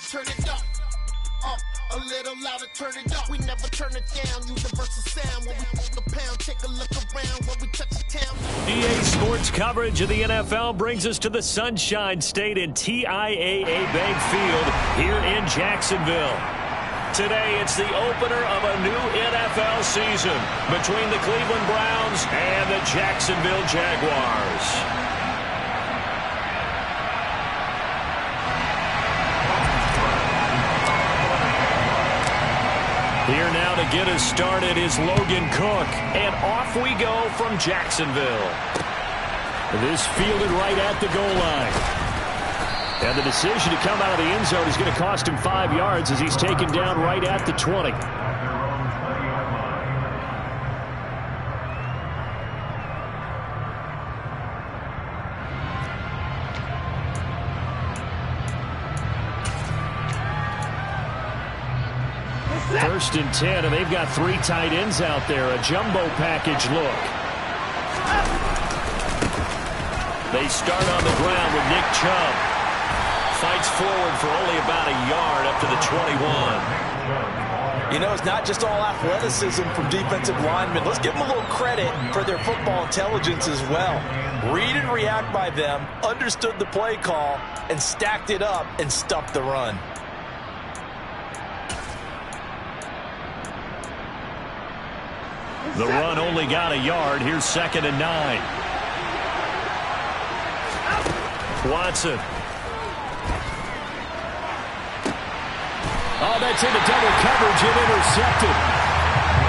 turn it up. A little louder, turn it up. We never turn it down. Universal sound. When we hold the pound, take a look around. When we touch the town. EA Sports coverage of the NFL brings us to the Sunshine State in TIAA Bank Field here in Jacksonville. Today, it's the opener of a new NFL season between the Cleveland Browns and the Jacksonville Jaguars. Here now to get us started is Logan Cook, and off we go from Jacksonville. This fielded right at the goal line. And the decision to come out of the end zone is going to cost him 5 yards as he's taken down right at the 20. First and 10, and they've got 3 tight ends out there. A jumbo package look. They start on the ground with Nick Chubb. Fights forward for only about a yard up to the 21. You know, it's not just all athleticism from defensive linemen. Let's give them a little credit for their football intelligence as well. Read and react by them, understood the play call, and stacked it up and stuffed the run. The run only got a yard. Here's 2nd and 9. Watson. Oh, that's into double coverage and intercepted.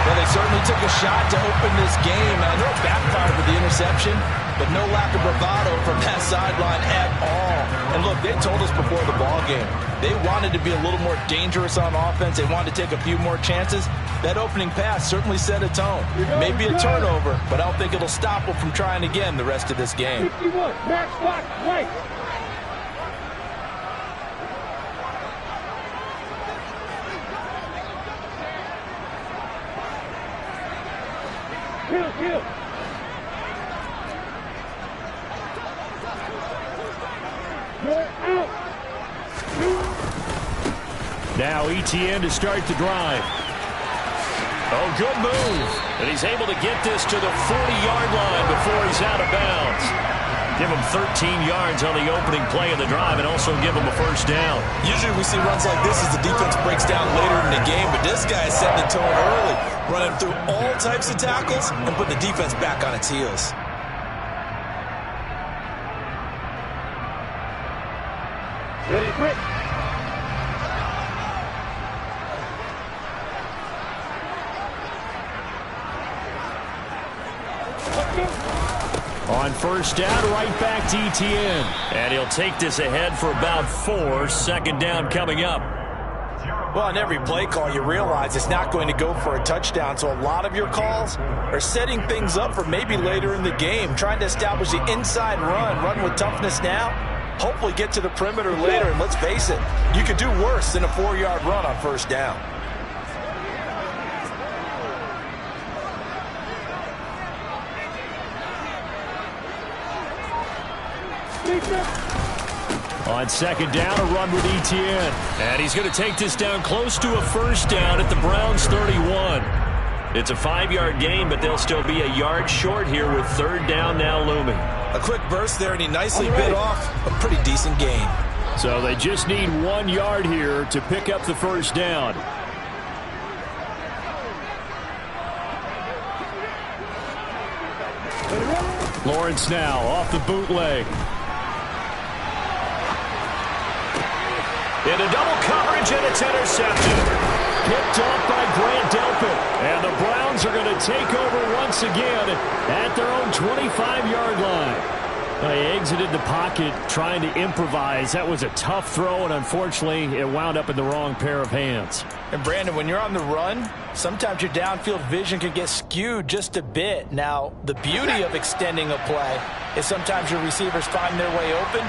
Well, they certainly took a shot to open this game. I know it backfired with the interception, but no lack of bravado from that sideline at all. And look, they told us before the ball game, they wanted to be a little more dangerous on offense. They wanted to take a few more chances. That opening pass certainly set a tone. Maybe a turnover, but I don't think it'll stop them from trying again the rest of this game. 51, max block, right. Kill. Now ETN to start the drive. Oh, good move. And he's able to get this to the 40-yard line before he's out of bounds. Give him 13 yards on the opening play of the drive and also give him a first down. Usually we see runs like this as the defense breaks down later in the game, but this guy is setting the tone early, running through all types of tackles and putting the defense back on its heels. Ready, quick. On first down, right back to ETN. And he'll take this ahead for about 4. 2nd down coming up. Well, on every play call, you realize it's not going to go for a touchdown. So a lot of your calls are setting things up for maybe later in the game, trying to establish the inside run with toughness now, hopefully get to the perimeter later. And let's face it, you could do worse than a 4-yard run on first down. On 2nd down, a run with ETN. And he's going to take this down close to a first down at the Browns' 31. It's a 5-yard gain, but they'll still be a yard short here with 3rd down now looming. A quick burst there, and he nicely bit off a pretty decent gain. So they just need 1 yard here to pick up the first down. Lawrence now off the bootleg. Into double coverage, and it's intercepted. Picked off by Grant Delpit. And the Browns are going to take over once again at their own 25-yard line. They exited the pocket trying to improvise. That was a tough throw, and unfortunately, it wound up in the wrong pair of hands. And Brandon, when you're on the run, sometimes your downfield vision can get skewed just a bit. Now, the beauty of extending a play is sometimes your receivers find their way open,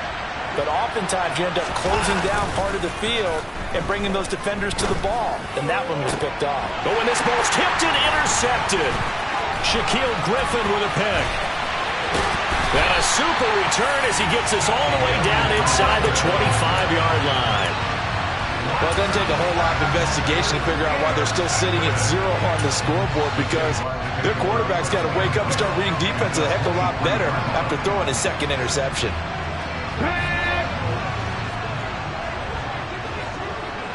but oftentimes you end up closing down part of the field and bringing those defenders to the ball. And that one was picked off. But when this ball's tipped and intercepted, Shaquille Griffin with a pick. And a super return as he gets us all the way down inside the 25-yard line. going to take a whole lot of investigation to figure out why they're still sitting at 0 on the scoreboard, because their quarterback's got to wake up and start reading defense a heck of a lot better after throwing his second interception.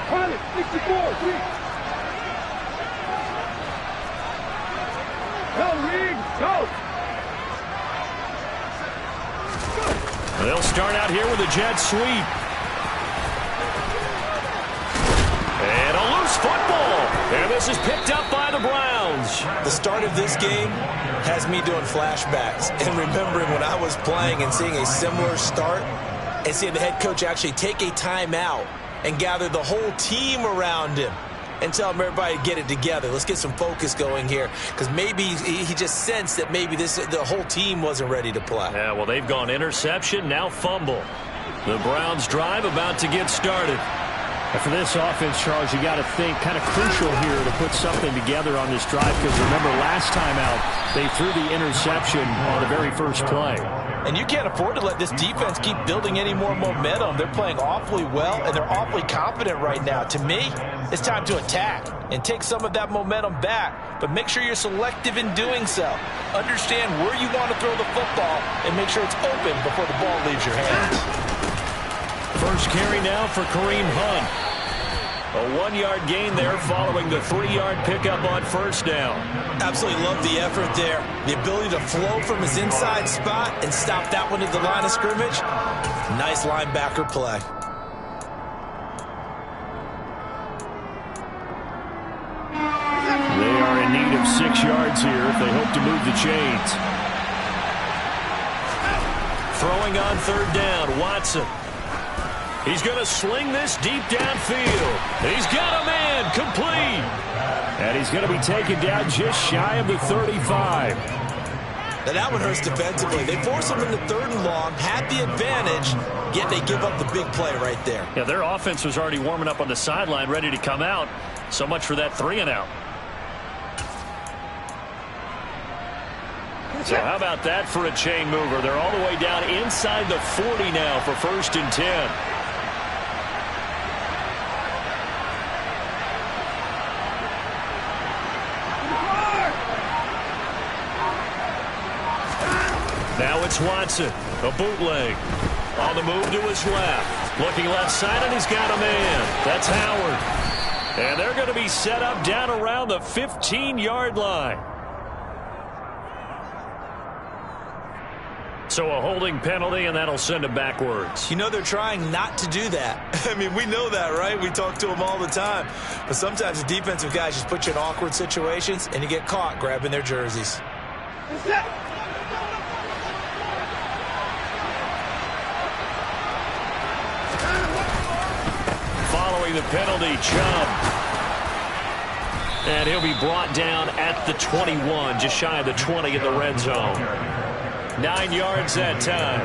Pilot, 64, please. Go, Reed, go. They'll start out here with a jet sweep. And a loose football. And this is picked up by the Browns. The start of this game has me doing flashbacks and remembering when I was playing and seeing a similar start and seeing the head coach actually take a timeout and gather the whole team around him and tell him, everybody, get it together. Let's get some focus going here, because maybe he just sensed that maybe the whole team wasn't ready to play. Yeah, well, they've gone interception, now fumble. The Browns drive about to get started. And for this offense, Charles, you got to think kind of crucial here to put something together on this drive, because remember last time out they threw the interception on the very first play. And you can't afford to let this defense keep building any more momentum. They're playing awfully well, and they're awfully confident right now. To me, it's time to attack and take some of that momentum back, but make sure you're selective in doing so. Understand where you want to throw the football and make sure it's open before the ball leaves your hands. First carry now for Kareem Hunt. A 1-yard gain there following the 3-yard pickup on first down. Absolutely love the effort there. The ability to flow from his inside spot and stop that one at the line of scrimmage. Nice linebacker play. They are in need of 6 yards here if they hope to move the chains. Throwing on third down, Watson. He's going to sling this deep downfield. He's got a man complete. And he's going to be taken down just shy of the 35. Now that one hurts defensively. They force him into 3rd and long, had the advantage, yet they give up the big play right there. Yeah, their offense was already warming up on the sideline, ready to come out. So much for that 3-and-out. So how about that for a chain mover? They're all the way down inside the 40 now for 1st and 10. Now it's Watson, a bootleg. On the move to his left. Looking left side, and he's got a man. That's Howard. And they're going to be set up down around the 15-yard line. So a holding penalty, and that'll send him backwards. You know they're trying not to do that. I mean, we know that, right? We talk to them all the time. But sometimes the defensive guys just put you in awkward situations, and you get caught grabbing their jerseys. Following the penalty, Chubb. And he'll be brought down at the 21, just shy of the 20 in the red zone. 9 yards that time.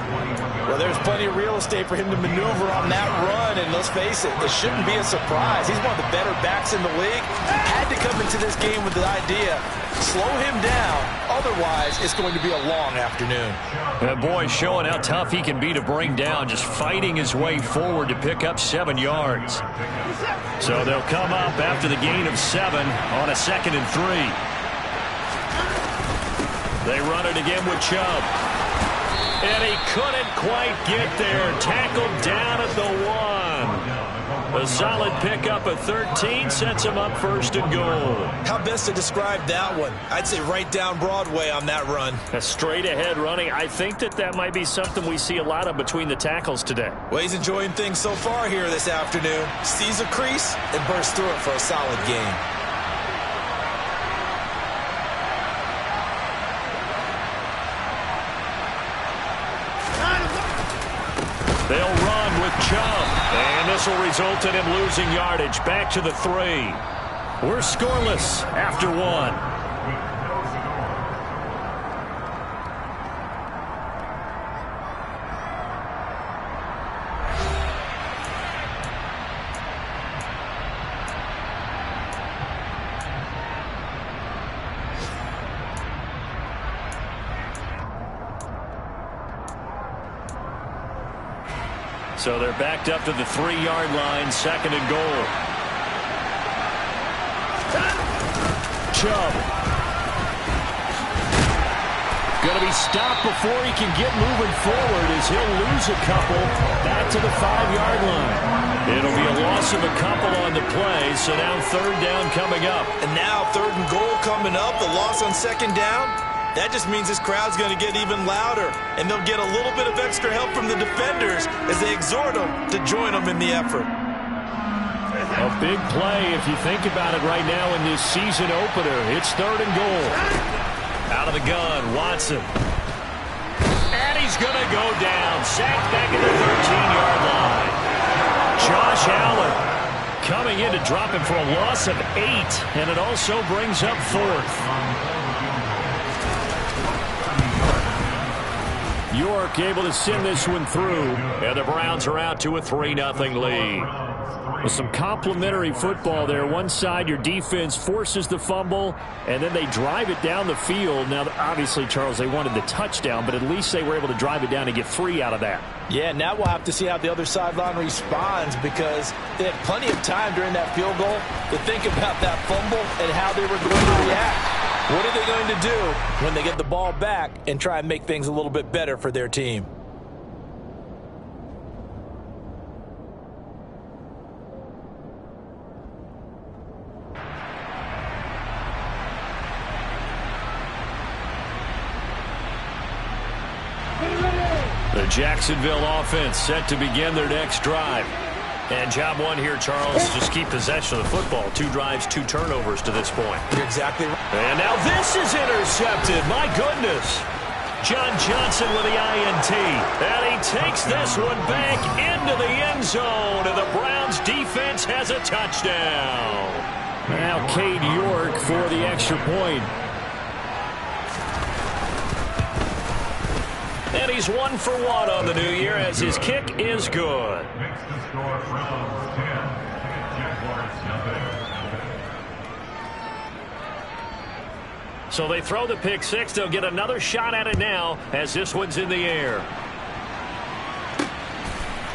Well, there's plenty of real estate for him to maneuver on that run, and let's face it, it shouldn't be a surprise. He's one of the better backs in the league. Had to come into this game with the idea, slow him down, otherwise it's going to be a long afternoon. That boy showing how tough he can be to bring down, just fighting his way forward to pick up 7 yards. So they'll come up after the gain of 7 on a 2nd and 3. They run it again with Chubb. And he couldn't quite get there. Tackled down at the 1. A solid pickup of 13 sets him up 1st and goal. How best to describe that one? I'd say right down Broadway on that run. A straight ahead running. I think that might be something we see a lot of between the tackles today. Well, he's enjoying things so far here this afternoon. Sees a crease and bursts through it for a solid game. They'll run with Chubb, and this will result in him losing yardage back to the 3. We're scoreless after 1. So they're backed up to the 3-yard line, 2nd and goal. Chubb. Going to be stopped before he can get moving forward as he'll lose a couple back to the 5-yard line. It'll be a loss of a couple on the play, so now 3rd down coming up. And now 3rd and goal coming up, the loss on 2nd down. That just means this crowd's going to get even louder, and they'll get a little bit of extra help from the defenders as they exhort them to join them in the effort. A big play if you think about it right now in this season opener. It's 3rd and goal. Out of the gun, Watson. And he's going to go down. Sacked back at the 13-yard line. Josh Allen coming in to drop him for a loss of 8, and it also brings up 4th. York able to send this one through, and the Browns are out to a 3-0 lead. With some complimentary football there. One side, your defense forces the fumble, and then they drive it down the field. Now, obviously, Charles, they wanted the touchdown, but at least they were able to drive it down and get 3 out of that. Yeah, now we'll have to see how the other sideline responds because they had plenty of time during that field goal to think about that fumble and how they were going to react. What are they going to do when they get the ball back and try and make things a little bit better for their team? The Jacksonville offense set to begin their next drive. And job one here, Charles, just keep possession of the football. 2 drives, 2 turnovers to this point. You're exactly right. And now this is intercepted. My goodness. John Johnson with the INT. And he takes this one back into the end zone. And the Browns defense has a touchdown. Now Cade York for the extra point. And he's 1 for 1 on the new year as his kick is good. So they throw the pick 6. They'll get another shot at it now as this one's in the air.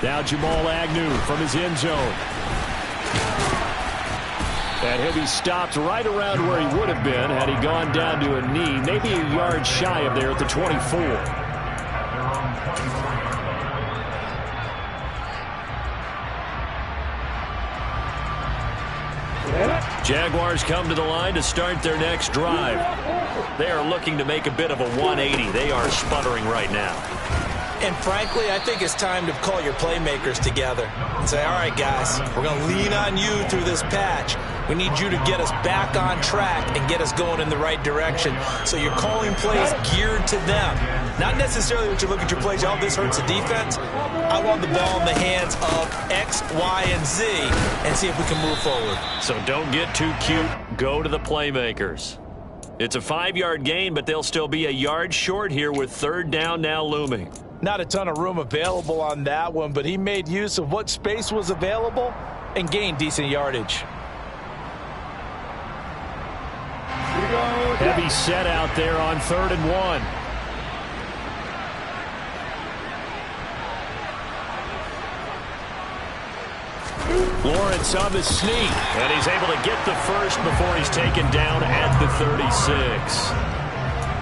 Now Jamal Agnew from his end zone. And he'll be stopped right around where he would have been had he gone down to a knee, maybe a yard shy of there at the 24. Jaguars come to the line to start their next drive. They are looking to make a bit of a 180. They are sputtering right now. And frankly, I think it's time to call your playmakers together and say, all right, guys, we're going to lean on you through this patch. We need you to get us back on track and get us going in the right direction. So you're calling plays geared to them. Not necessarily what you look at your plays, oh, this hurts the defense. I want the ball in the hands of X, Y, and Z and see if we can move forward. So don't get too cute. Go to the playmakers. It's a 5-yard gain, but they'll still be a yard short here with 3rd down now looming. Not a ton of room available on that one, but he made use of what space was available and gained decent yardage. Heavy set out there on 3rd and 1. Lawrence on the sneak, and he's able to get the first before he's taken down at the 36.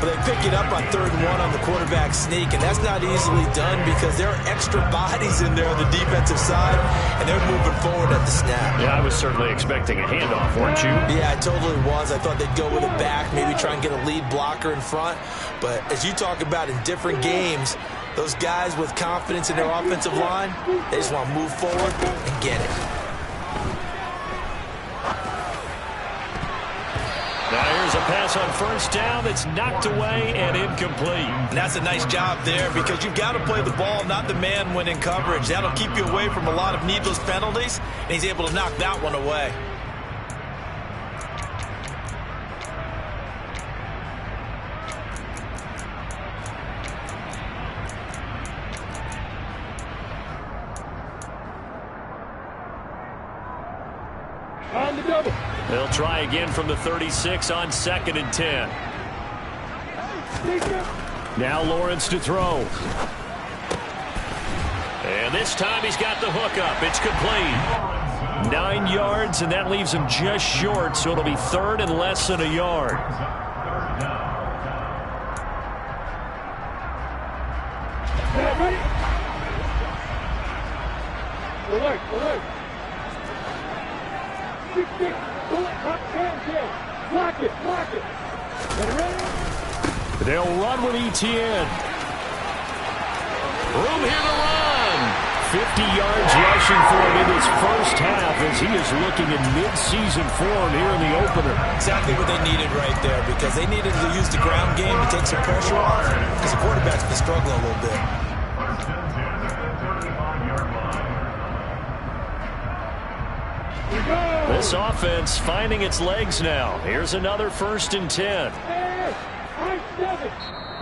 But they pick it up on 3rd and 1 on the quarterback sneak, and that's not easily done because there are extra bodies in there on the defensive side, and they're moving forward at the snap. Yeah, I was certainly expecting a handoff, weren't you? Yeah, I totally was. I thought they'd go with a back, maybe try and get a lead blocker in front. But as you talk about in different games, those guys with confidence in their offensive line, they just want to move forward and get it. Now here's a pass on 1st down that's knocked away and incomplete. And that's a nice job there because you've got to play the ball, not the man when in coverage. That'll keep you away from a lot of needless penalties, and he's able to knock that one away. On the double. They'll try again from the 36 on 2nd and 10. Now Lawrence to throw. And this time he's got the hook up. It's complete. 9 yards, and that leaves him just short, so it'll be third and less than a yard. Alert, alert. Six. Block it, block it. Ready? They'll run with ETN. Room here to run. 50 yards rushing for him in his first half as he is looking in mid-season form here in the opener. Exactly what they needed right there, because they needed to use the ground game to take some pressure off, because the quarterback's been struggling a little bit. This offense finding its legs now. Here's another 1st and 10.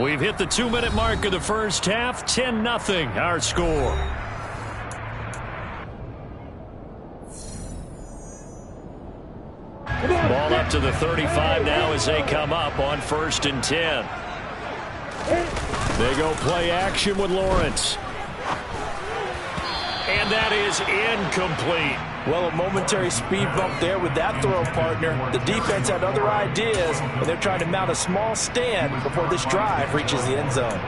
We've hit the 2-minute mark of the first half. 10-0 our score. Ball up to the 35 now as they come up on 1st and 10. They go play action with Lawrence. And that is incomplete. Well, a momentary speed bump there with that throw, partner. The defense had other ideas, and they're trying to mount a small stand before this drive reaches the end zone.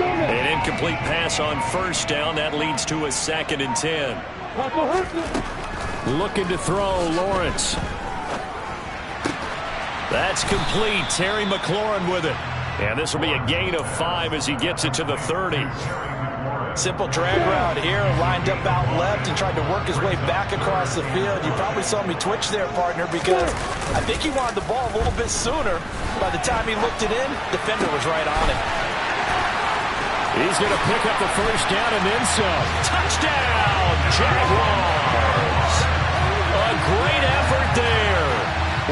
An incomplete pass on 1st down. That leads to a 2nd and 10. Looking to throw, Lawrence. That's complete. Terry McLaurin with it. And this will be a gain of 5 as he gets it to the 30. Simple drag route here, lined up out left and tried to work his way back across the field. You probably saw me twitch there, partner, because I think he wanted the ball a little bit sooner. By the time he looked it in, defender was right on him. He's going to pick up the 1st down and then some. Touchdown, Jaguars! A great effort there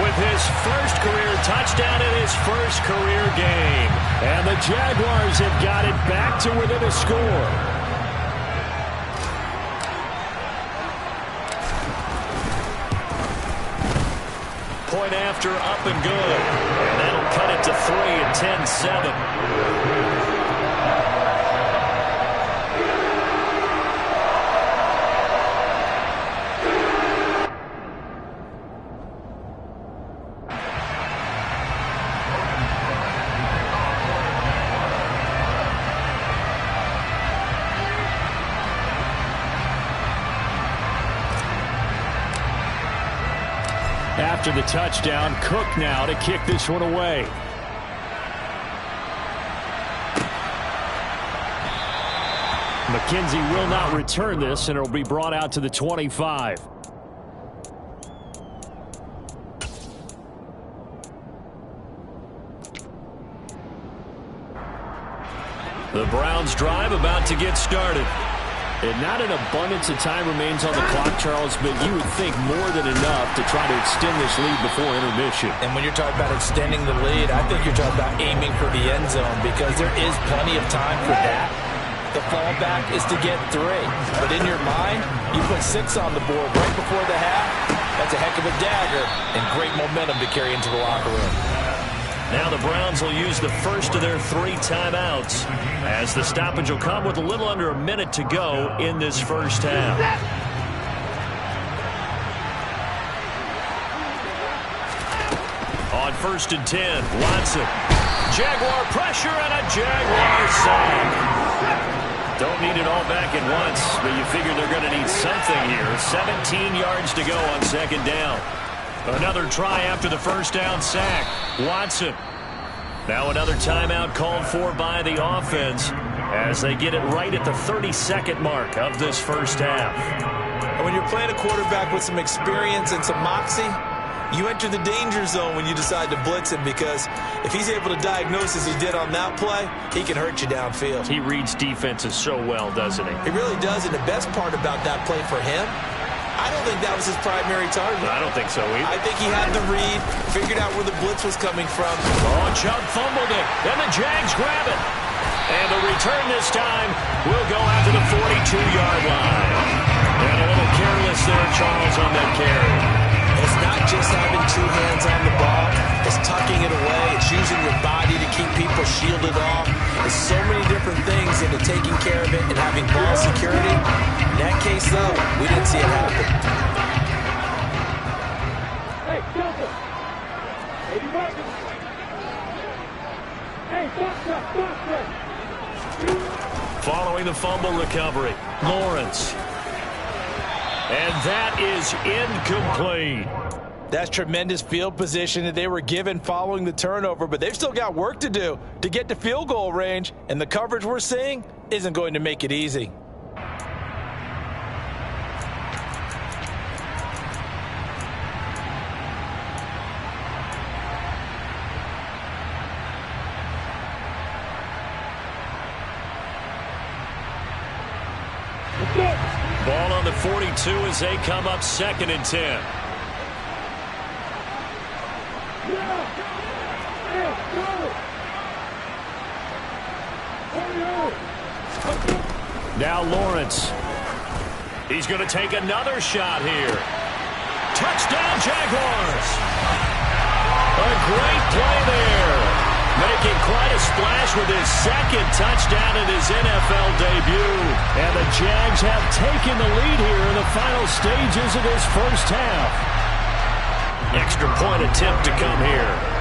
with his first career touchdown in his first career game. And the Jaguars have got it back to within a score. Point after, up and good. And that'll cut it to 3 at 10-7. After the touchdown, Cook now to kick this one away. McKenzie will not return this, and it will be brought out to the 25. The Browns drive about to get started. And not an abundance of time remains on the clock, Charles, but you would think more than enough to try to extend this lead before intermission. And when you're talking about extending the lead, I think you're talking about aiming for the end zone, because there is plenty of time for that. The fallback is to get 3. But in your mind, you put 6 on the board right before the half. That's a heck of a dagger and great momentum to carry into the locker room. Now the Browns will use the first of their 3 timeouts as the stoppage will come with a little under a minute to go in this first half. On 1st and 10, Watson. Jaguar pressure and a Jaguar sack. Don't need it all back at once, but you figure they're going to need something here. 17 yards to go on 2nd down. Another try after the 1st down sack. Watson. Now another timeout called for by the offense as they get it right at the 32nd mark of this first half. And when you're playing a quarterback with some experience and some moxie, you enter the danger zone when you decide to blitz him, because if he's able to diagnose as he did on that play, he can hurt you downfield. He reads defenses so well, doesn't he? He really does, and the best part about that play for him, I don't think that was his primary target. I don't think so either. I think he had the read, figured out where the blitz was coming from. Oh, Chubb fumbled it, and the Jags grab it. And the return this time will go out to the 42-yard line. And a little careless there, Charles, on that carry. It's not just having two hands on the ball. It's tucking it away. It's using your body to keep people shielded off. There's so many different things into taking care of it and having ball security. In that case, though, we didn't see it happen. Hey, Delta! Hey, you working? Hey, stop. Following the fumble recovery, Lawrence. And that is incomplete. That's tremendous field position that they were given following the turnover, but they've still got work to do to get to field goal range, and the coverage we're seeing isn't going to make it easy. Ball on the 42 as they come up 2nd and 10. Now Lawrence. He's going to take another shot here. Touchdown, Jaguars. A great play there. Making quite a splash with his 2nd touchdown in his NFL debut. And the Jags have taken the lead here in the final stages of this first half. Extra point attempt to come here.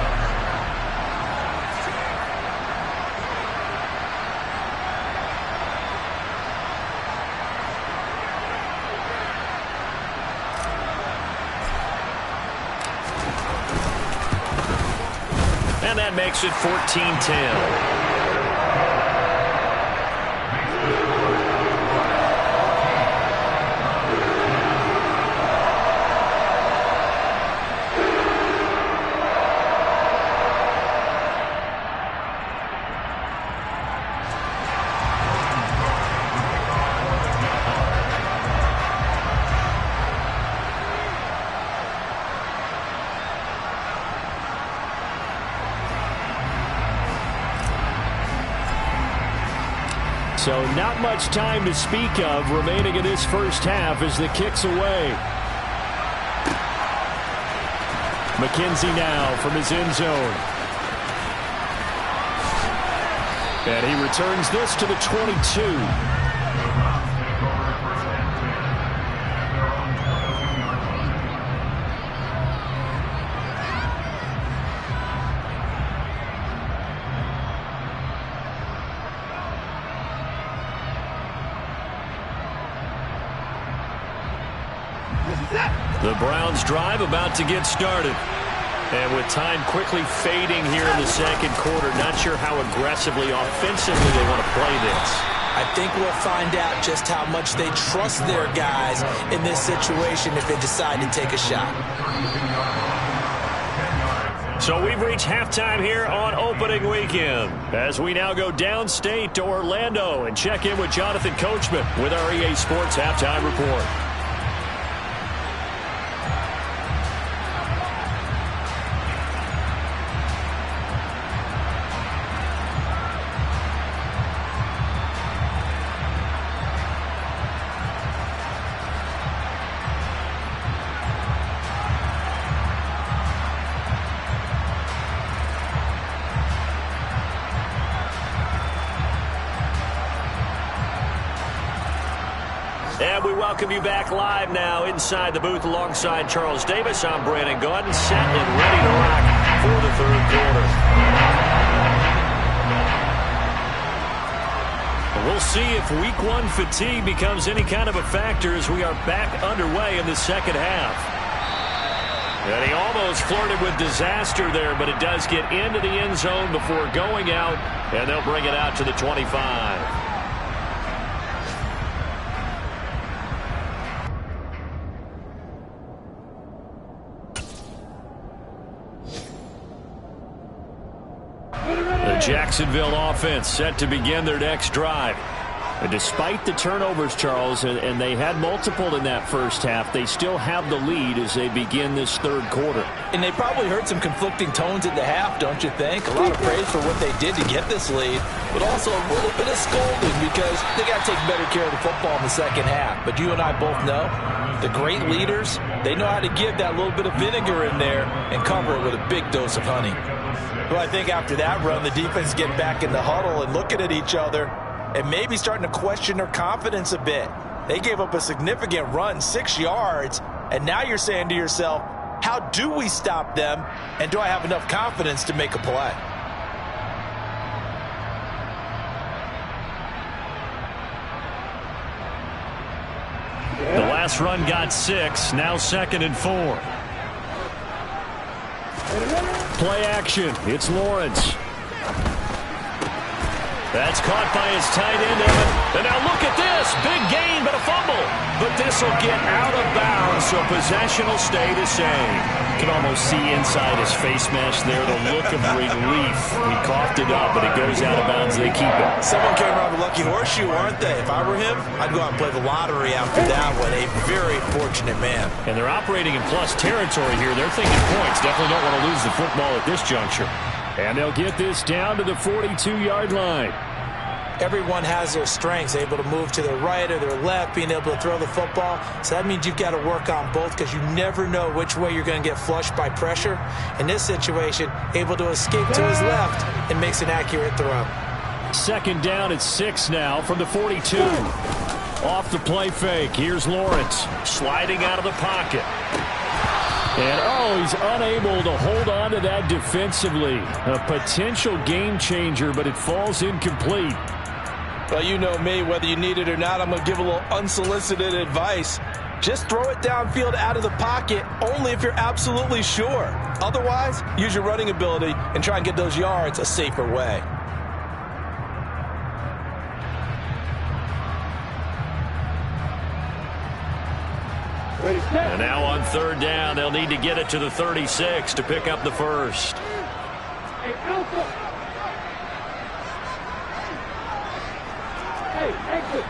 And that makes it 14-10. So not much time to speak of remaining in this first half as the kick's away. McKenzie now from his end zone. And he returns this to the 22. The Browns drive about to get started. And with time quickly fading here in the second quarter, not sure how aggressively, offensively they want to play this. I think we'll find out just how much they trust their guys in this situation if they decide to take a shot. So we've reached halftime here on opening weekend as we now go downstate to Orlando and check in with Jonathan Coachman with our EA Sports Halftime Report. And we welcome you back live now inside the booth alongside Charles Davis. I'm Brandon Gaudin, set and ready to rock for the third quarter. We'll see if week one fatigue becomes any kind of a factor as we are back underway in the second half. And he almost flirted with disaster there, but it does get into the end zone before going out, and they'll bring it out to the 25. The Jacksonville offense set to begin their next drive. And despite the turnovers, Charles, and they had multiple in that first half, they still have the lead as they begin this third quarter. And they probably heard some conflicting tones at the half, don't you think? A lot of praise for what they did to get this lead, but also a little bit of scolding because they got to take better care of the football in the second half. But you and I both know the great leaders, they know how to give that little bit of vinegar in there and cover it with a big dose of honey. Well, I think after that run, the defense get back in the huddle and looking at each other and maybe starting to question their confidence a bit. They gave up a significant run, 6 yards, and now you're saying to yourself, how do we stop them, and do I have enough confidence to make a play? The last run got 6, now 2nd and 4. Play action, it's Lawrence. That's caught by his tight end, Evan. And now look at this. Big gain, but a fumble. But this will get out of bounds, so possession will stay the same. You can almost see inside his face mask there the look of relief. He coughed it up, but it goes out of bounds. They keep it. Someone came around with a lucky horseshoe, aren't they? If I were him, I'd go out and play the lottery after that one. A very fortunate man. And they're operating in plus territory here. They're thinking points. Definitely don't want to lose the football at this juncture. And they'll get this down to the 42-yard line. Everyone has their strengths, able to move to their right or their left, being able to throw the football. So that means you've got to work on both because you never know which way you're going to get flushed by pressure. In this situation, able to escape to his left and makes an accurate throw. 2nd down at 6 now from the 42. Off the play fake. Here's Lawrence sliding out of the pocket. And, he's unable to hold on to that defensively. A potential game changer, but it falls incomplete. Well, you know me, whether you need it or not, I'm going to give a little unsolicited advice. Just throw it downfield out of the pocket only if you're absolutely sure. Otherwise, use your running ability and try and get those yards a safer way. And now on 3rd down, they'll need to get it to the 36 to pick up the first. Hey, Alpha! Hey, exit!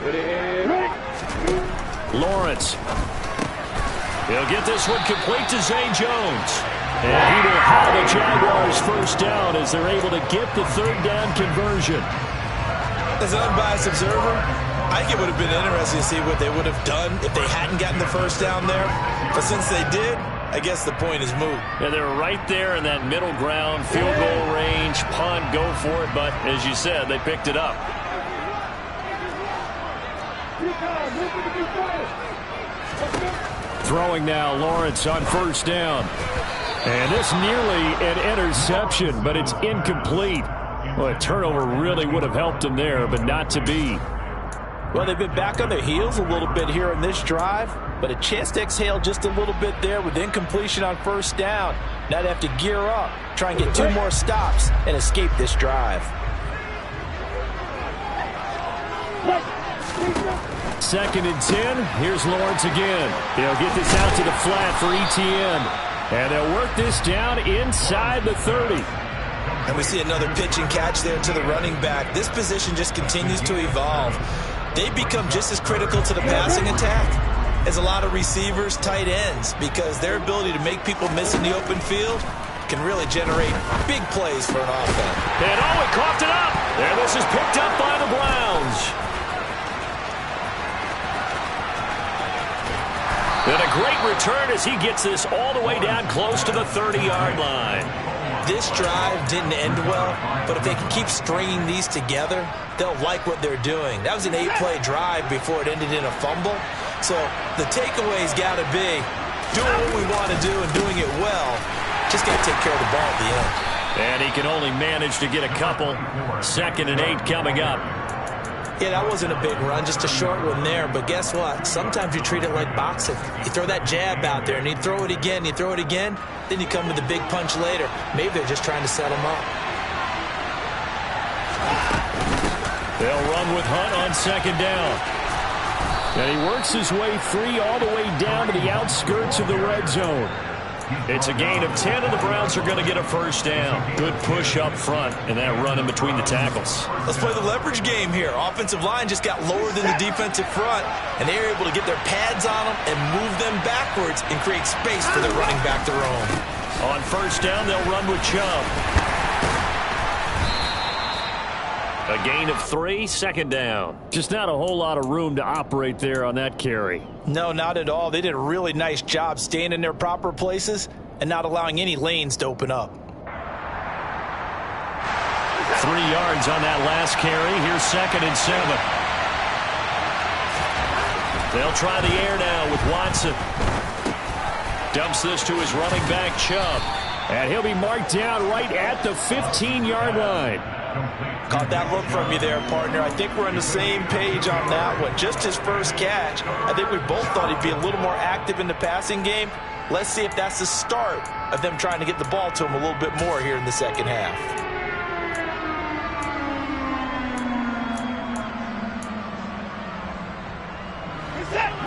Ready? Lawrence. He'll get this one complete to Zay Jones. And he will have the Jaguars first down as they're able to get the 3rd down conversion. As an unbiased observer, I think it would have been interesting to see what they would have done if they hadn't gotten the first down there. But since they did, I guess the point is moot. Yeah, they're right there in that middle ground, field goal range, punt, go for it. But as you said, they picked it up. Throwing now, Lawrence on 1st down. And this nearly an interception, but it's incomplete. Well, a turnover really would have helped them there, but not to be. Well, they've been back on their heels a little bit here on this drive, but a chance to exhale just a little bit there with incompletion on 1st down. Now they have to gear up, try and get 2 more stops, and escape this drive. 2nd and 10. Here's Lawrence again. They'll get this out to the flat for ETN. And they'll work this down inside the 30. And we see another pitch and catch there to the running back. This position just continues to evolve. They've become just as critical to the passing attack as a lot of receivers, tight ends, because their ability to make people miss in the open field can really generate big plays for an offense. And he coughed it up. There, this is picked up by the Browns. And a great return as he gets this all the way down close to the 30-yard line. This drive didn't end well, but if they can keep stringing these together, they'll like what they're doing. That was an 8-play drive before it ended in a fumble. So the takeaway's got to be doing what we want to do and doing it well. Just got to take care of the ball at the end. And he can only manage to get a couple. 2nd and 8 coming up. Yeah, that wasn't a big run, just a short one there. But guess what? Sometimes you treat it like boxing. You throw that jab out there, and you throw it again, you throw it again, then you come with a big punch later. Maybe they're just trying to set him up. They'll run with Hunt on 2nd down. And he works his way free all the way down to the outskirts of the red zone. It's a gain of 10, and the Browns are going to get a first down. Good push up front, and that run in between the tackles. Let's play the leverage game here. Offensive line just got lower than the defensive front, and they were able to get their pads on them and move them backwards and create space for their running back to roam. On first down, they'll run with Chubb. A gain of 3, second down. Just not a whole lot of room to operate there on that carry. No, not at all. They did a really nice job staying in their proper places and not allowing any lanes to open up. 3 yards on that last carry. Here's 2nd and 7. They'll try the air now with Watson. Dumps this to his running back, Chubb. And he'll be marked down right at the 15-yard line. Caught that look from you there, partner. I think we're on the same page on that one. Just his first catch. I think we both thought he'd be a little more active in the passing game. Let's see if that's the start of them trying to get the ball to him a little bit more here in the second half.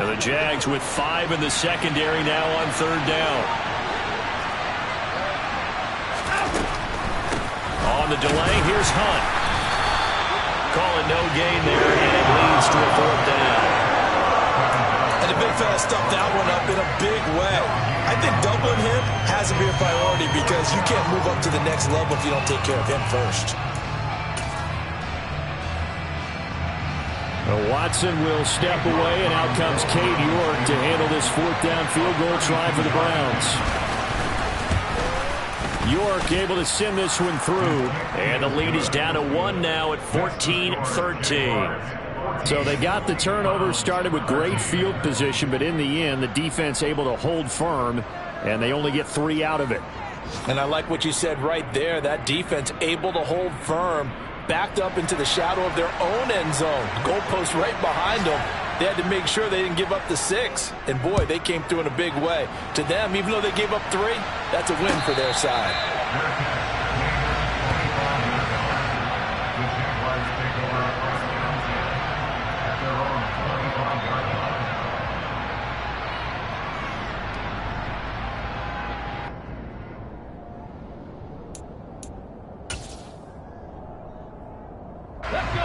And the Jags with 5 in the secondary now on third down. On the delay, here's Hunt. Calling no gain there, and it leads to a fourth down. And the big fella stuffed that one up in a big way. I think doubling him has to be a priority because you can't move up to the next level if you don't take care of him first. Watson will step away, and out comes Cade York to handle this fourth down field goal try for the Browns. York able to send this one through, and the lead is down to 1 now at 14-13. So they got the turnover, started with great field position, but in the end, the defense able to hold firm, and they only get 3 out of it. And I like what you said right there. That defense able to hold firm, backed up into the shadow of their own end zone. Goalpost right behind them. They had to make sure they didn't give up the 6. And, boy, they came through in a big way. To them, even though they gave up 3, that's a win for their side.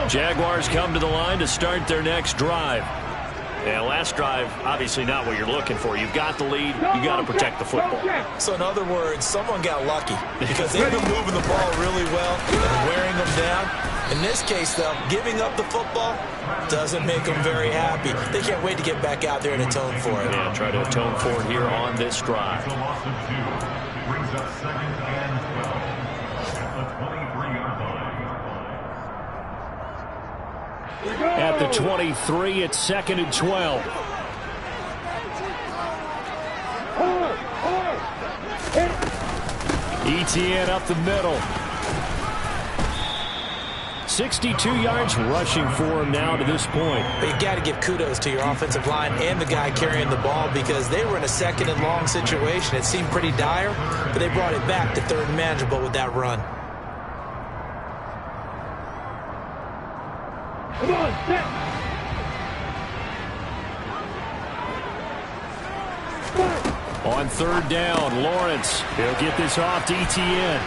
Jaguars come to the line to start their next drive. Yeah, last drive, obviously not what you're looking for. You've got the lead. You got to protect the football. So, in other words, someone got lucky because they've been moving the ball really well and wearing them down. In this case, though, giving up the football doesn't make them very happy. They can't wait to get back out there and atone for it. Yeah, try to atone for it here on this drive. Brings up 2nd and 12 at the 23-yard line. At the 23, it's 2nd and 12. ETN up the middle. 62 yards rushing for him now to this point. But you got to give kudos to your offensive line and the guy carrying the ball because they were in a 2nd and long situation. It seemed pretty dire, but they brought it back to 3rd and manageable with that run. Come on, set. On 3rd down, Lawrence. He'll get this off to ETN.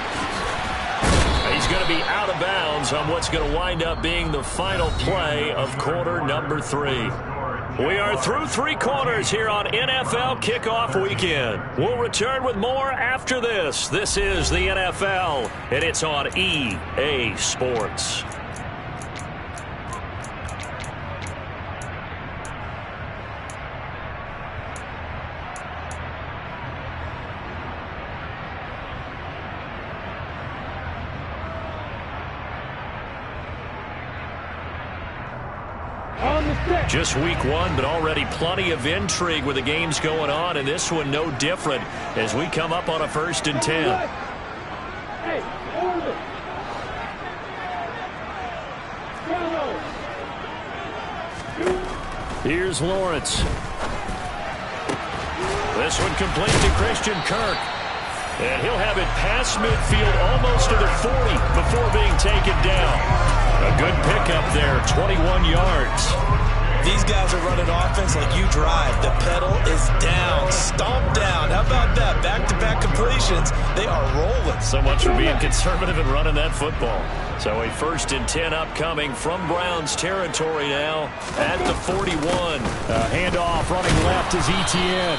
He's going to be out of bounds on what's going to wind up being the final play of quarter number 3. We are through 3 quarters here on NFL Kickoff Weekend. We'll return with more after this. This is the NFL, and it's on EA Sports. Just week 1, but already plenty of intrigue with the games going on, and this one no different as we come up on a 1st and 10. Here's Lawrence. This one complete to Christian Kirk. And he'll have it past midfield almost to the 40 before being taken down. A good pickup there, 21 yards. These guys are running offense like you drive. The pedal is down, stomped down. How about that? Back-to-back completions. They are rolling. So much for being conservative and running that football. So a 1st and 10 upcoming from Browns territory now at the 41. Handoff running left is Etienne.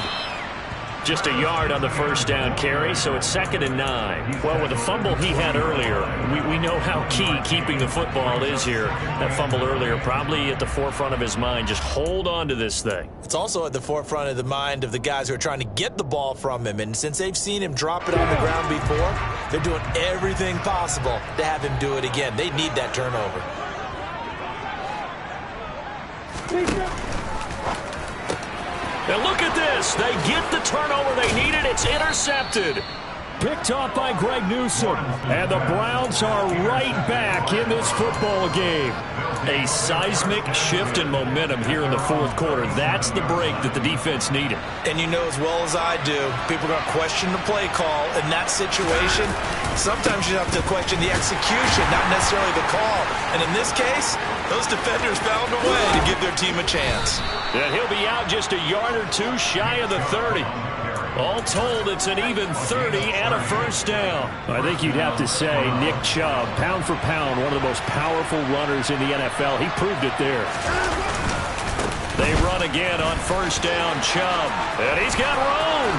Just a yard on the first down carry, so it's 2nd and 9. Well, with the fumble he had earlier, we know how key keeping the football is here. That fumble earlier probably at the forefront of his mind. Just hold on to this thing. It's also at the forefront of the mind of the guys who are trying to get the ball from him. And since they've seen him drop it on the ground before, they're doing everything possible to have him do it again. They need that turnover. Now look at this. They get the turnover they needed. It's intercepted. Picked off by Greg Newsome. And the Browns are right back in this football game. A seismic shift in momentum here in the 4th quarter. That's the break that the defense needed. And you know as well as I do, people are going to question the play call in that situation. Sometimes you have to question the execution, not necessarily the call. And in this case, those defenders found a way to give their team a chance. And he'll be out just a yard or two shy of the 30. All told, it's an even 30 and a first down. I think you'd have to say Nick Chubb, pound for pound, one of the most powerful runners in the NFL. He proved it there. They run again on first down, Chubb. And he's got room.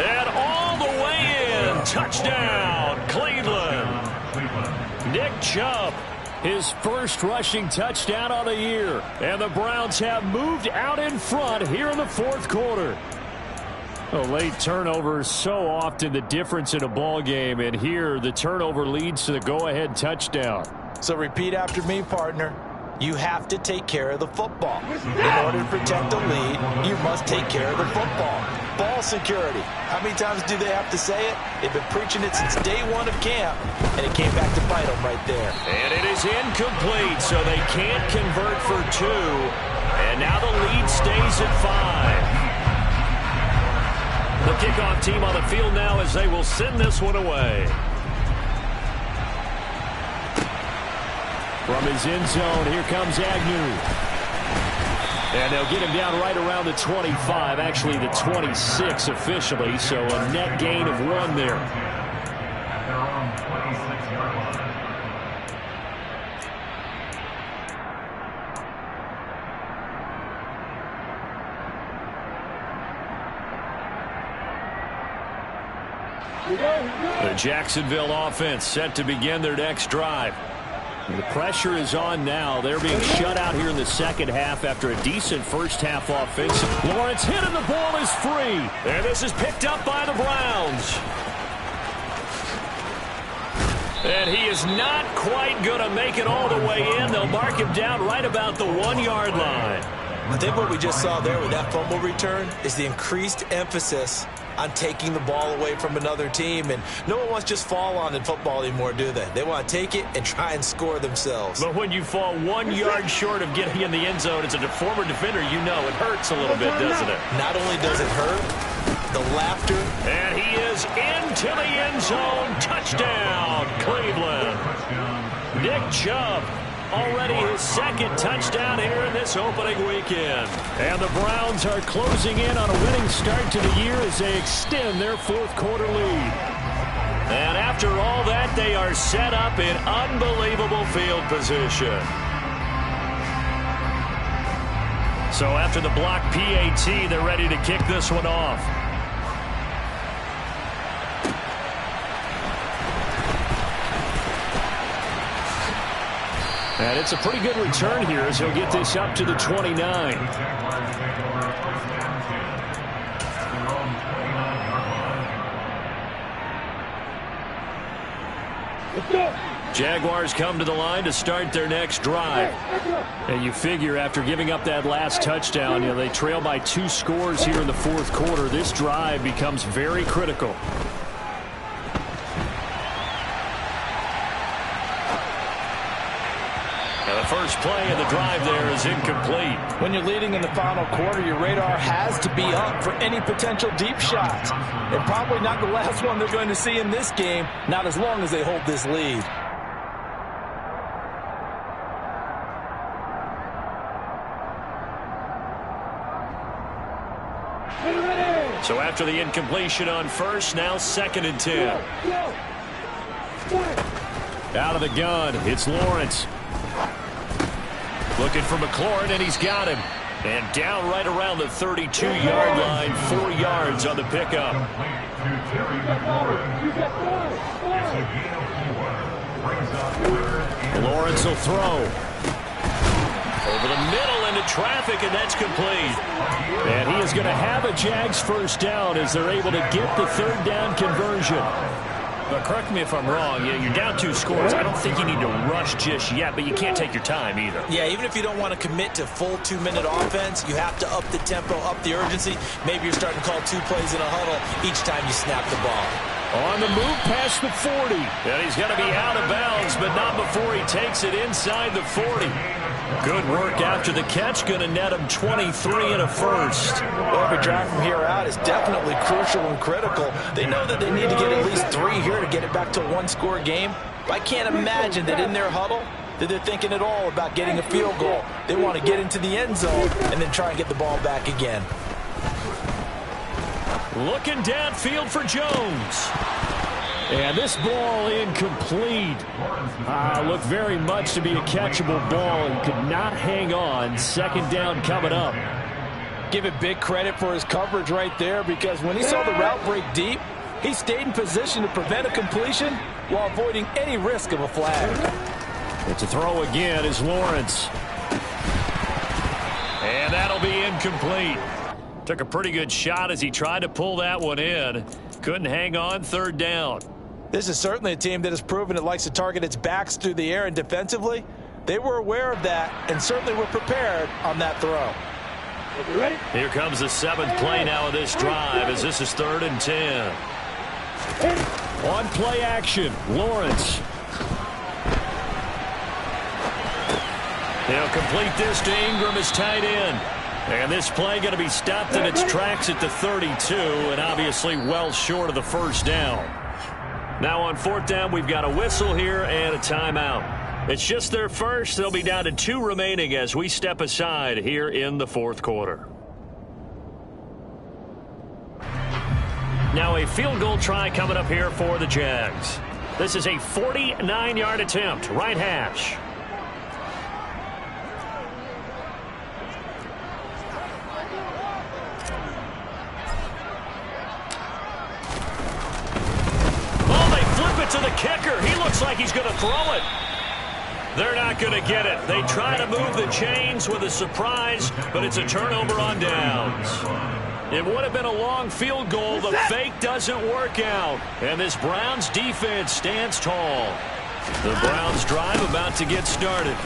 And all the way in. Touchdown, Cleveland. Nick Chubb. His first rushing touchdown on the year. And the Browns have moved out in front here in the 4th quarter. A late turnover so often the difference in a ball game, and here the turnover leads to the go-ahead touchdown. So repeat after me, partner. You have to take care of the football. In order to protect the lead, you must take care of the football. Ball security. How many times do they have to say it? They've been preaching it since day 1 of camp, and it came back to bite them right there. And it is incomplete, so they can't convert for 2. And now the lead stays at 5. The kickoff team on the field now as they will send this one away. From his end zone, here comes Agnew. And they'll get him down right around the 25, actually the 26 officially, so a net gain of 1 there. At their own 26-yard line. The Jacksonville offense set to begin their next drive. The pressure is on now. They're being shut out here in the second half after a decent first half offensive. Lawrence hit and the ball is free. And this is picked up by the Browns. And he is not quite going to make it all the way in. They'll mark him down right about the 1-yard line. I think what we just saw there with that fumble return is the increased emphasis on taking the ball away from another team. And no one wants to just fall on in football anymore, do they? They want to take it and try and score themselves. But when you fall 1 yard short of getting in the end zone as a former defender, you know it hurts a little bit, doesn't it? Not only does it hurt, the laughter. And he is into the end zone. Touchdown, Cleveland. Nick Chubb. Already his 2nd touchdown here in this opening weekend. And the Browns are closing in on a winning start to the year as they extend their 4th quarter lead. And after all that, they are set up in unbelievable field position. So after the block PAT, they're ready to kick this one off. And it's a pretty good return here as he'll get this up to the 29. Jaguars come to the line to start their next drive. And you figure after giving up that last touchdown, they trail by 2 scores here in the 4th quarter. This drive becomes very critical. First play of the drive there is incomplete. When you're leading in the final quarter, your radar has to be up for any potential deep shots. And probably not the last one they're going to see in this game, not as long as they hold this lead. So after the incompletion on first, now 2nd and 10. Out of the gun, it's Lawrence. Looking for McLaurin, and he's got him. And down right around the 32-yard line, 4 yards on the pickup. Lawrence will throw. Over the middle into traffic, and that's complete. And he is going to have a Jags first down as they're able to get the 3rd down conversion. But correct me if I'm wrong, you're down 2 scores. I don't think you need to rush just yet, but you can't take your time either. Yeah, even if you don't want to commit to full 2-minute offense, you have to up the tempo, up the urgency. Maybe you're starting to call 2 plays in a huddle each time you snap the ball. On the move past the 40. And he's going to be out of bounds, but not before he takes it inside the 40. Good work after the catch. Going to net him 23 and a first. Well, every drive from here out is definitely crucial and critical. They know that they need to get at least 3 here to get it back to a 1-score game. But I can't imagine that in their huddle that they're thinking at all about getting a field goal. They want to get into the end zone and then try and get the ball back again. Looking downfield for Jones. And this ball incomplete. Looked very much to be a catchable ball and could not hang on. 2nd down coming up. Give it big credit for his coverage right there, because when he saw the route break deep, he stayed in position to prevent a completion while avoiding any risk of a flag. It's a throw again is Lawrence. And that'll be incomplete. Took a pretty good shot as he tried to pull that one in. Couldn't hang on. 3rd down. This is certainly a team that has proven it likes to target its backs through the air, and defensively, they were aware of that and certainly were prepared on that throw. Here comes the 7th play now of this drive as this is 3rd and 10. On play action, Lawrence. He'll complete this to Ingram as tight end. And this play going to be stopped in its tracks at the 32, and obviously well short of the first down. Now on 4th down, we've got a whistle here and a timeout. It's just their first. They'll be down to 2 remaining as we step aside here in the 4th quarter. Now a field goal try coming up here for the Jags. This is a 49-yard attempt, right hash. To the kicker. He looks like he's going to throw it. They're not going to get it. They try to move the chains with a surprise, but it's a turnover on downs. It would have been a long field goal. The fake doesn't work out. And this Browns defense stands tall. The Browns drive about to get started.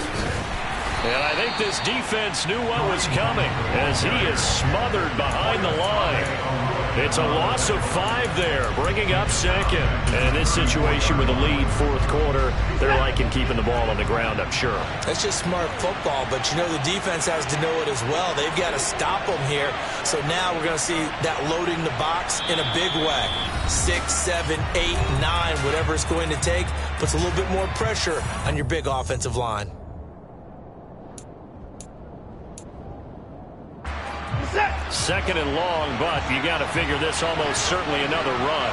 And I think this defense knew what was coming as he is smothered behind the line. It's a loss of 5 there, bringing up 2nd. And in this situation with a lead 4th quarter, they're liking keeping the ball on the ground, I'm sure. That's just smart football, but you know the defense has to know it as well. They've got to stop them here. So now we're going to see that loading the box in a big way. 6, 7, 8, 9, whatever it's going to take, puts a little bit more pressure on your big offensive line. Second and long, but you got to figure this almost certainly another run.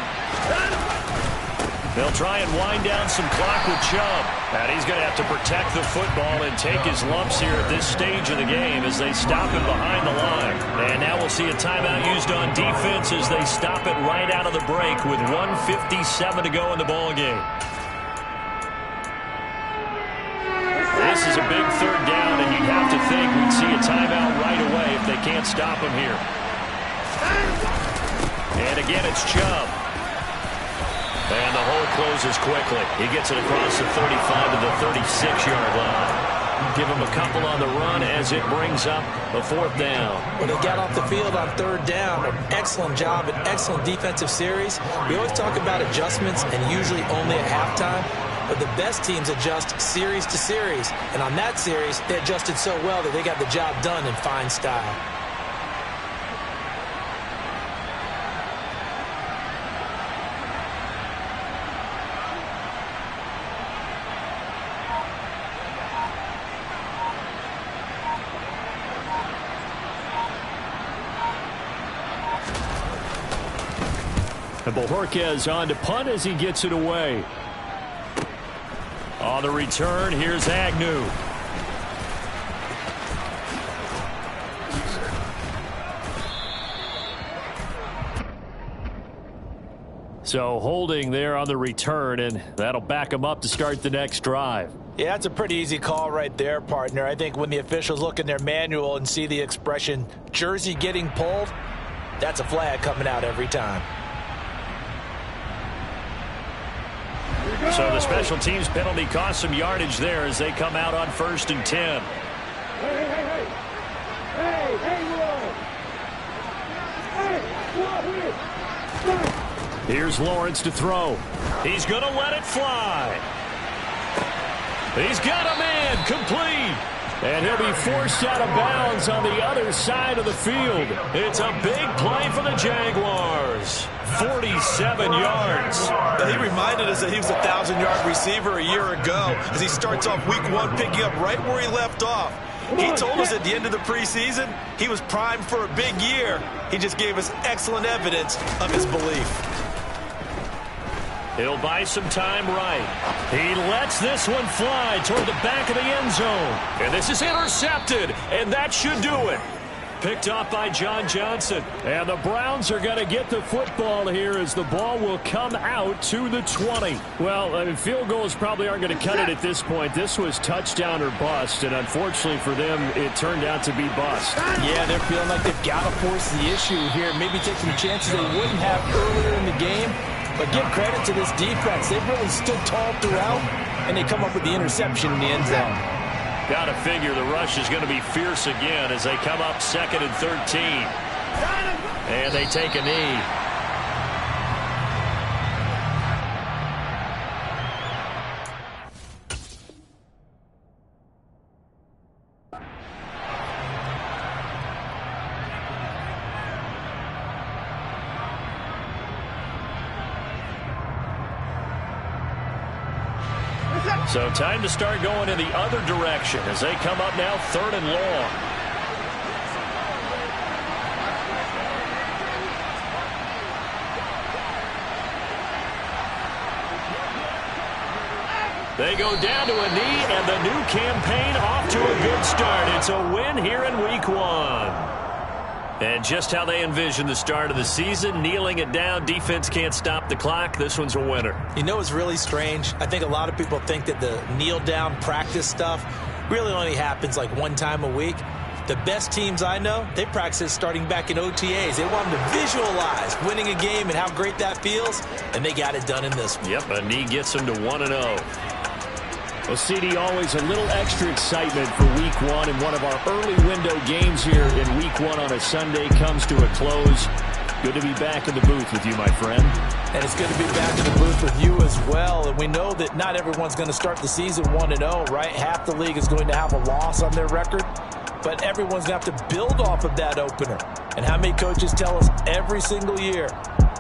They'll try and wind down some clock with Chubb. And he's going to have to protect the football and take his lumps here at this stage of the game as they stop him behind the line. And now we'll see a timeout used on defense as they stop it right out of the break with 1:57 to go in the ballgame. This is a big 3rd down, and you'd have to think we'd see a timeout right away if they can't stop him here. And again, it's Chubb. And the hole closes quickly. He gets it across the 35 to the 36-yard line. Give him a couple on the run as it brings up a 4th down. When they got off the field on 3rd down, an excellent job, an excellent defensive series. We always talk about adjustments and usually only at halftime. But the best teams adjust series to series. And on that series, they adjusted so well that they got the job done in fine style. Bojorquez on to punt as he gets it away. On the return, here's Agnew. So holding there on the return, and that'll back him up to start the next drive. Yeah, that's a pretty easy call right there, partner. I think when the officials look in their manual and see the expression jersey getting pulled, that's a flag coming out every time. So the special teams penalty cost some yardage there as they come out on 1st and 10. Here's Lawrence to throw. He's going to let it fly. He's got a man complete. And he'll be forced out of bounds on the other side of the field. It's a big play for the Jaguars. 47 yards. He reminded us that he was a 1,000-yard receiver a year ago as he starts off week 1 picking up right where he left off. He told us at the end of the preseason he was primed for a big year. He just gave us excellent evidence of his belief. He'll buy some time right. He lets this one fly toward the back of the end zone. And this is intercepted, and that should do it. Picked off by John Johnson. And the Browns are going to get the football here as the ball will come out to the 20. Well, I mean, field goals probably aren't going to cut it at this point. This was touchdown or bust, and unfortunately for them, it turned out to be bust. Yeah, they're feeling like they've got to force the issue here. Maybe take some chances they wouldn't have earlier in the game. But give credit to this defense. They've really stood tall throughout, and they come up with the interception in the end zone. Got to figure the rush is going to be fierce again as they come up 2nd and 13. And they take a knee. So time to start going in the other direction as they come up now 3rd and long. They go down to a knee, and the new campaign off to a good start. It's a win here in week 1. And just how they envision the start of the season, kneeling it down, defense can't stop the clock. This one's a winner. You know what's really strange? I think a lot of people think that the kneel-down practice stuff really only happens like one time a week. The best teams I know, they practice starting back in OTAs. They want them to visualize winning a game and how great that feels, and they got it done in this one. Yep, a knee gets them to 1-0. Well, CD, always a little extra excitement for week 1, and one of our early window games here in week 1 on a Sunday comes to a close. Good to be back in the booth with you, my friend. And it's good to be back in the booth with you as well. And we know that not everyone's going to start the season 1-0, right? Half the league is going to have a loss on their record, but everyone's going to have to build off of that opener. And how many coaches tell us every single year,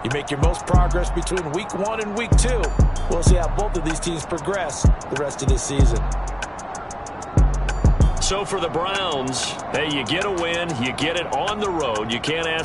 you make your most progress between week 1 and week 2. We'll see how both of these teams progress the rest of this season. So for the Browns, hey, you get a win, you get it on the road. You can't ask